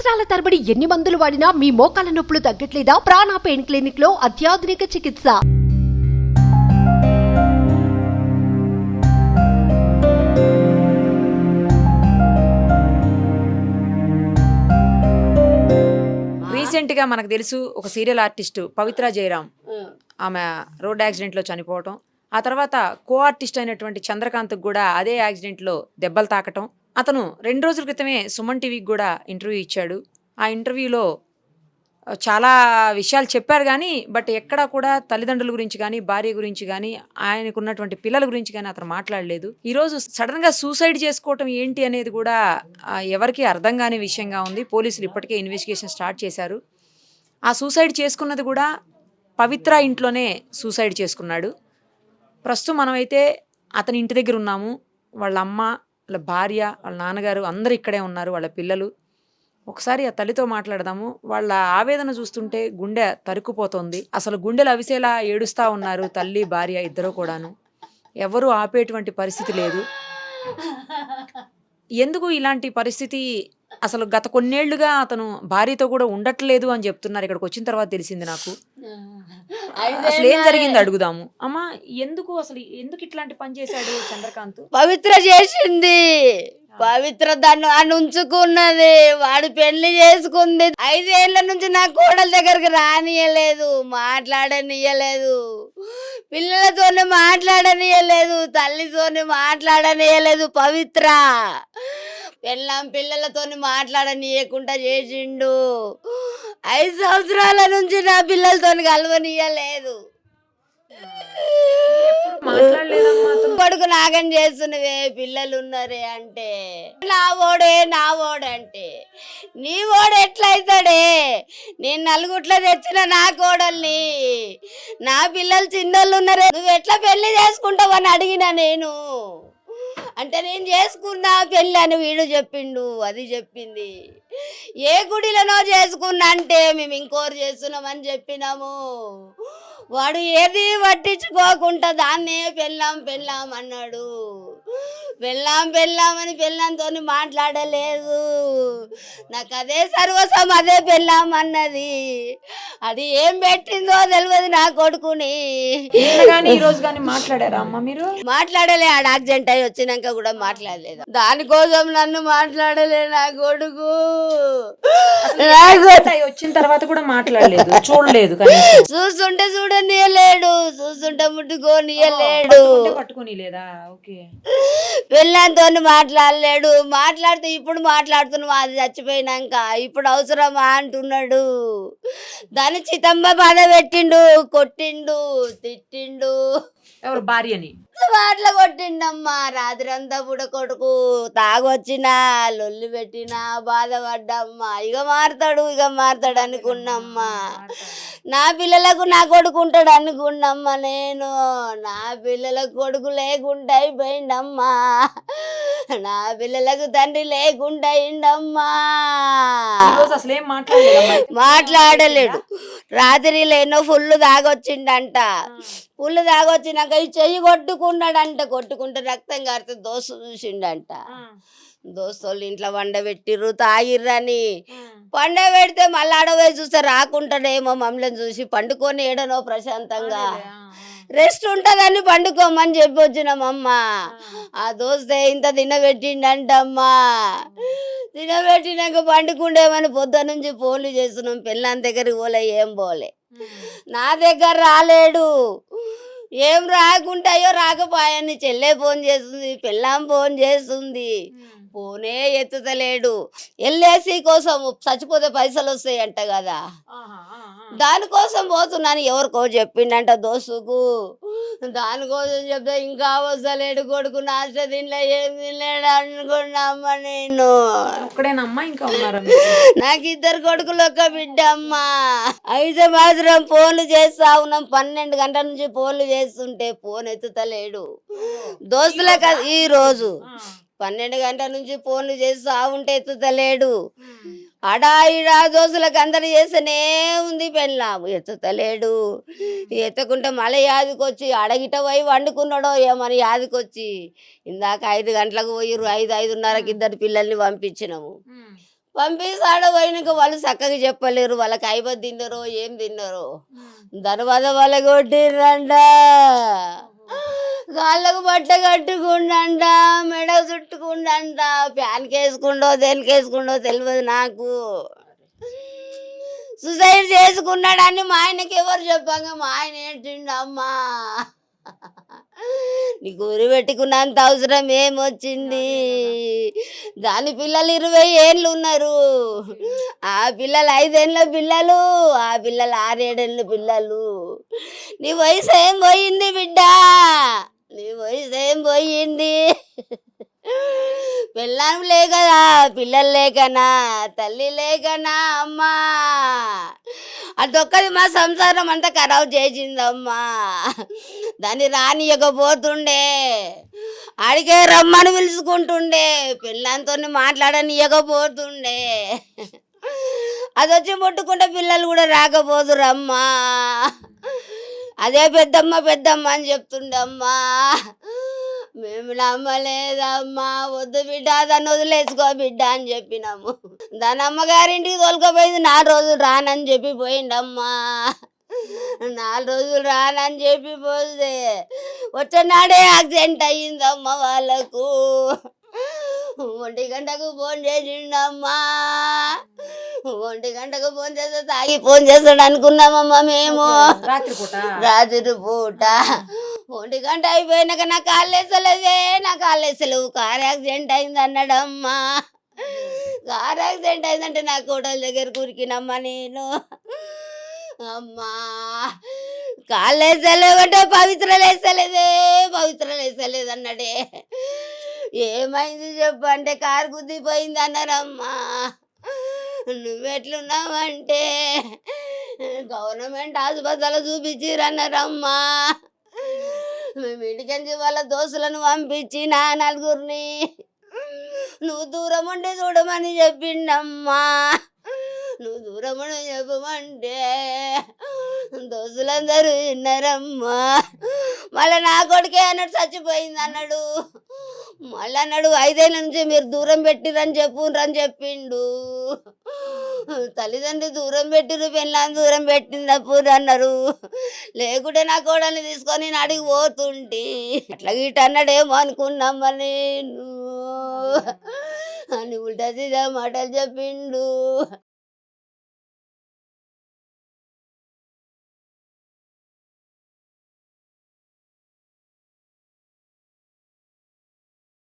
సంవత్సరాల తరబడి ఎన్ని మందులు వాడినా మీ మోకాల నొప్పులు తగ్గట్లేదా? ప్రాణ పెయిన్ క్లినిక్ లో అత్యాధునిక చికిత్స. రీసెంట్గా మనకు తెలుసు ఒక సీరియల్ ఆర్టిస్ట్ పవిత్ర జయరాం, ఆమె రోడ్ యాక్సిడెంట్లో చనిపోవటం. ఆ తర్వాత కో ఆర్టిస్ట్ అయినటువంటి చంద్రకాంత్కి కూడా అదే యాక్సిడెంట్లో దెబ్బలు తాకటం. అతను 2 రోజుల క్రితమే సుమన్ టీవీకి కూడా ఇంటర్వ్యూ ఇచ్చాడు. ఆ ఇంటర్వ్యూలో చాలా విషయాలు చెప్పారు కానీ బట్ ఎక్కడా కూడా తల్లిదండ్రుల గురించి కానీ భార్య గురించి కానీ ఆయనకు ఉన్నటువంటి పిల్లల గురించి కానీ అతను మాట్లాడలేదు. ఈరోజు సడన్గా సూసైడ్ చేసుకోవటం ఏంటి అనేది కూడా ఎవరికి అర్థం కాని విషయంగా ఉంది. పోలీసులు ఇప్పటికే ఇన్వెస్టిగేషన్ స్టార్ట్ చేశారు. ఆ సూసైడ్ చేసుకున్నది కూడా పవిత్ర ఇంట్లోనే సూసైడ్ చేసుకున్నాడు. ప్రస్తుతం మనమైతే అతని ఇంటి దగ్గర ఉన్నాము. వాళ్ళ అమ్మ, వాళ్ళ భార్య, వాళ్ళ నాన్నగారు అందరూ ఇక్కడే ఉన్నారు, వాళ్ళ పిల్లలు. ఒకసారి ఆ తల్లితో మాట్లాడదాము. వాళ్ళ ఆవేదన చూస్తుంటే గుండె తరుక్కుపోతుంది. అసలు గుండెలు అవిసేలా ఏడుస్తూ ఉన్నారు తల్లి భార్య ఇద్దరు కూడాను. ఎవరు ఆపేటువంటి పరిస్థితి లేదు. ఎందుకు ఇలాంటి పరిస్థితి? అసలు గత కొన్నేళ్లుగా అతను భార్యతో కూడా ఉండట్లేదు అని చెప్తున్నారు. ఇక్కడికి వచ్చిన తర్వాత తెలిసింది నాకు. అసలు ఏం జరిగింది అడుగుదాము. అమ్మా, ఎందుకు ఇట్లాంటి పని చేశాడు చంద్రకాంత్? పవిత్ర చేసింది. పవిత్ర దాన్ని అని ఉంచుకున్నది. వాడు పెళ్లి చేసుకుంది. 5 ఏళ్ల నుంచి నా కోడల దగ్గరికి రానియలేదు, మాట్లాడనియలేదు, పిల్లలతోనే మాట్లాడనియలేదు, తల్లితోనే మాట్లాడనియలేదు. పవిత్ర పిల్లలతోని మాట్లాడనీయకుండా చేసిండు. 5 సంవత్సరాల నుంచి నా పిల్లలతోని కలవనీయలేదు. కొడుకు నాగం చేస్తున్నవే, పిల్లలు ఉన్నారే అంటే నా ఓడంటే నీ ఓడు ఎట్లయితాడే? నేను నలుగుట్ల తెచ్చిన నా కోడల్ని, నా పిల్లలు చిన్నోళ్ళు ఉన్నారే, నువ్వు ఎట్లా పెళ్లి చేసుకుంటావని అడిగినా నేను. అంటే నేను చేసుకున్నా పెళ్ళి అని వీడు చెప్పిండు, అది చెప్పింది. ఏ గుడిలోనో చేసుకున్నా అంటే మేము ఇంకోరు చేస్తున్నామని చెప్పినాము. వాడు ఏది పట్టించుకోకుండా దాన్నే పెళ్ళాం అన్నాడు. పెళ్ళామని పెళ్ళంతో మాట్లాడలేదు. నాకు అదే సర్వస్వం, అదే పెళ్ళాం అన్నది. అది ఏం పెట్టిందో తెలియదు నా కొడుకుని. మాట్లాడారా అమ్మ మీరు? మాట్లాడలే. ఆడ యాక్సిడెంట్ అయ్యి వచ్చినాక కూడా మాట్లాడలేదు. దానికోసం నన్ను మాట్లాడలే నా కొడుకు. వచ్చిన తర్వాత కూడా మాట్లాడలేదు, చూడలేదు. చూస్తుంటే చూడనియలేడు, చూస్తుంటే ముట్టుకోనియలేడు, పట్టుకొని లేదా? ఓకే. పెళ్ళంతో మాట్లాడలేడు. మాట్లాడితే ఇప్పుడు మాట్లాడుతున్నాం, అది చచ్చిపోయినాక ఇప్పుడు అవసరమా అంటున్నాడు. దాన్ని చితంబ బాధ పెట్టిండు, కొట్టిండు, తిట్టిండు. ఎవరు? భార్యని మాటలు కొట్టిండమ్మా. రాత్రి అంతా కూడా కొడుకు తాగొచ్చినా లొల్లి పెట్టినా బాధపడ్డమ్మా. ఇక మారతాడు అనుకున్నమ్మా. నా పిల్లలకు నా కొడుకు ఉంటాడు అనుకున్నమ్మా నేను. నా పిల్లలకు కొడుకు లేకుండా అయిపోయిండమ్మా. నా పిల్లలకు తండ్రి లేకుండా అయిండమ్మా. మాట్లాడలేడు. రాత్రిలో ఎన్నో ఫుల్ తాగొచ్చిండంట. పుల్లు తాగొచ్చినాక ఈ చెయ్యి కొట్టుకుంటే రక్తం కారితే దోస్తు చూసిండంట. దోస్తులు ఇంట్లో వండబెట్టిర్రు, తాగిర్రని. పండబెడితే మళ్ళీ ఆడపోయి చూస్తే రాకుంటాడేమో, మమ్మల్ని చూసి పండుకొని ఏడనో ప్రశాంతంగా రెస్ట్ ఉంటుందని పండుకోమని చెప్పి వచ్చినామమ్మ. ఆ దోస్తే ఇంత తినబెట్టిండంటమ్మా. తినబెట్టినాక పండుకుండేమని పొద్దు నుంచి ఫోన్లు చేస్తున్నాం. పెళ్ళాం దగ్గరికి పోలే, ఏం పోలే. నా దగ్గర రాలేడు. ఏం రాకుంటాయో రాకపోయాని చెల్లె ఫోన్ చేస్తుంది, పెళ్ళాం ఫోన్ చేస్తుంది, ఫోనే ఎత్తుతలేడు. ఎల్ఐసి కోసం చచ్చిపోతే పైసలు వస్తాయంట కదా, దానికోసం పోతున్నాను. ఎవరికో చెప్పిండంట దోస్తుకు. దానికోసం చెప్తే ఇంకా వస్తలేడు కొడుకు. నాష్ట తినలే, ఏం తినలేడు అనుకున్నామ్మా నేను. నాకు 2 కొడుకులు, 1 బిడ్డ అమ్మా. అయితే మాత్రం ఫోన్లు చేస్తా ఉన్నాం. 12 గంటల నుంచి ఫోన్లు చేస్తుంటే ఫోన్ ఎత్తుతలేడు. దోస్తులకు ఈ రోజు 12 గంటల నుంచి ఫోన్లు చేస్తా ఉంటే ఎత్తుతలేడు. అడా దోస్తులకు అందరు చేస్తేనే ఉంది. పెళ్ళాము ఎత్తుతలేడు. ఎత్తకుంటే మళ్ళీ యాదికొచ్చి అడగిట పోయి వండుకున్నాడో ఏమని యాదికొచ్చి ఇందాక 5 గంటలకు పోయిర్రు. 5, 5:30కి 2 పిల్లల్ని పంపించినాము. పంపిస్తాడో పోయినాక వాళ్ళు చక్కగా చెప్పలేరు, వాళ్ళకి అయిపోయి తిన్నారో ఏం తిన్నారో. దర్వాజ వాళ్ళ కొట్టిర్రంట, కాళ్ళకు బట్ట కట్టుకుండంట, మెడ చుట్టుకుండంట, ఫ్యాన్కి వేసుకుండో దేనికి వేసుకుండో తెలియదు నాకు. సూసైడ్ చేసుకున్నాడని మా ఆయనకి ఎవరు చెప్పంగా మా ఆయన ఏంటిండు, అమ్మా నీకు ఊరి పెట్టుకున్నంత అవసరం ఏమొచ్చింది, దాని పిల్లలు 20 ఏళ్ళు ఉన్నారు, ఆ పిల్లలు 5 ఏళ్ళ పిల్లలు, ఆ పిల్లలు 6 ఏళ్ళ పిల్లలు. నీ వయసు ఏం పోయింది బిడ్డ, నీ వయసు ఏం పోయింది. పిల్లం లేకదా, పిల్లలు లేకనా, తల్లి లేకనా అమ్మా, అదొక్కది మా సంసారం అంతా ఖరాబ్ చేసిందమ్మా. దాన్ని రానియకపోతుండే, ఆడికే రమ్మని పిలుచుకుంటుండే, పిల్లంతో మాట్లాడనియకపోతుండే, అది వచ్చి ముట్టుకుంటే పిల్లలు కూడా రాకపోదురమ్మా. అదే పెద్దమ్మ పెద్దమ్మ అని చెప్తుండే అమ్మా. మేము నమ్మలేదమ్మా, వద్దు బిడ్డ దాన్ని వదిలేసుకో బిడ్డ అని చెప్పినాము. దాని అమ్మగారింటికి తోలుకపోయింది, 4 రోజులు రానని చెప్పి పోయిండమ్మా. 4 రోజులు రానని చెప్పి పోతే వచ్చేనాడే యాక్సిడెంట్ అయ్యిందమ్మా వాళ్ళకు. 1 గంటకు ఫోన్ చేసిండమ్మా, 1 గంటకు ఫోన్ చేస్తే తాగి ఫోన్ చేస్తాడు అనుకున్నామమ్మా మేము. రాత్రి పూట 1 గంట అయిపోయినాక నా కాళ్ళు వేసలేదే, నా కాళ్ళు వేసలేవు, కార్ యాక్సిడెంట్ అయింది అన్నాడమ్మా. కార్ యాక్సిడెంట్ అయిందంటే నా కోటల దగ్గర కురికినమ్మా నేను. అమ్మా కాళ్ళు వేసలేవంటే పవిత్రలు వేసలేదే, పవిత్రలు వేసలేదు అన్నాడే. ఏమైంది చెప్పు అంటే కారు గుద్దిపోయింది అన్నారమ్మా. నువ్వెట్లున్నావంటే గవర్నమెంట్ హాస్పిటల్ చూపించిరన్నారమ్మా. మేము ఇంటికెంచి వాళ్ళ దోస్తులను పంపించి నా 4గురిని నువ్వు దూరం ఉండి చూడమని చెప్పిండమ్మా. నువ్వు దూరం ఉండి చెప్పమంటే దోస్తులందరూ విన్నారమ్మా. మళ్ళీ నా కొడుకే అన్నాడు చచ్చిపోయింది అన్నాడు. మళ్ళీ అన్నాడు 5 ఏళ్ళ నుంచి మీరు దూరం పెట్టిరని చెప్పిండు. తల్లిదండ్రులు దూరం పెట్టిరు, పెళ్ళాన్ని దూరం పెట్టినప్పుడు అన్నారు. లేకుంటే నా కోడల్ని తీసుకొని నేను అడిగి పోతుంటే అట్లా గిట్ట అన్నాడేమో అనుకున్నామ్మా నేను అని ఉల్టా సీదా మాటలు చెప్పిండు.